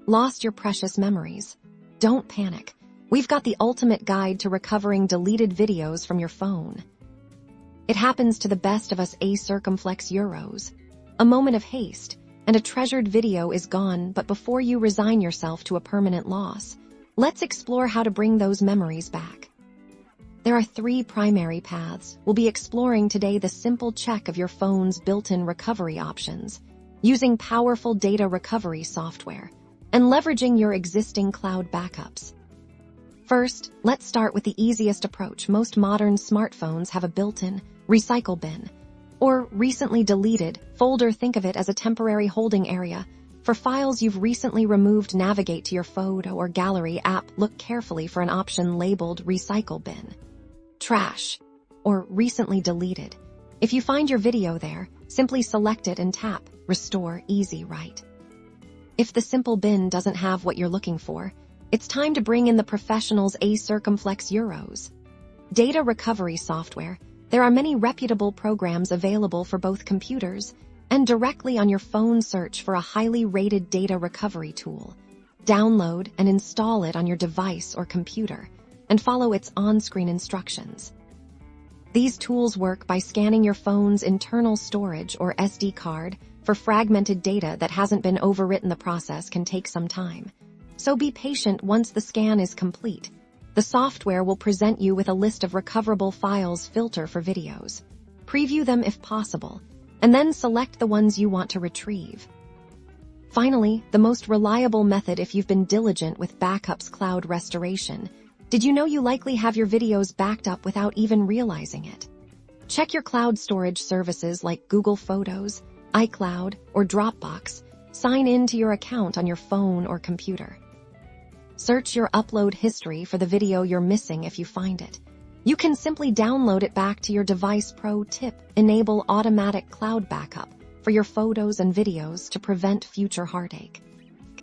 Lost your precious memories? Don't panic. We've got the ultimate guide to recovering deleted videos from your phone. It happens to the best of us circumflex Euros. A moment of haste, and a treasured video is gone, but before you resign yourself to a permanent loss, let's explore how to bring those memories back. There are 3 primary paths. We'll be exploring today the simple check of your phone's built-in recovery options, using powerful data recovery software, and leveraging your existing cloud backups. First, let's start with the easiest approach. Most modern smartphones have a built-in recycle bin, or recently deleted folder. Think of it as a temporary holding area. For files you've recently removed, navigate to your photo or gallery app. Look carefully for an option labeled recycle bin. Trash, or recently deleted. If you find your video there, simply select it and tap Restore. Easy, right? If the simple bin doesn't have what you're looking for, it's time to bring in the professionals' circumflex Euros. Data recovery software. There are many reputable programs available for both computers and directly on your phone. Search for a highly rated data recovery tool. Download and install it on your device or computer, and follow its on-screen instructions. These tools work by scanning your phone's internal storage or SD card for fragmented data that hasn't been overwritten. The process can take some time, so be patient. Once the scan is complete, the software will present you with a list of recoverable files. Filter for videos, preview them if possible, and then select the ones you want to retrieve. Finally, the most reliable method if you've been diligent with backups: cloud restoration. Did you know you likely have your videos backed up without even realizing it? Check your cloud storage services like Google Photos, iCloud, or Dropbox. Sign in to your account on your phone or computer. Search your upload history for the video you're missing. If you find it, you can simply download it back to your device. Pro tip: enable automatic cloud backup for your photos and videos to prevent future heartache.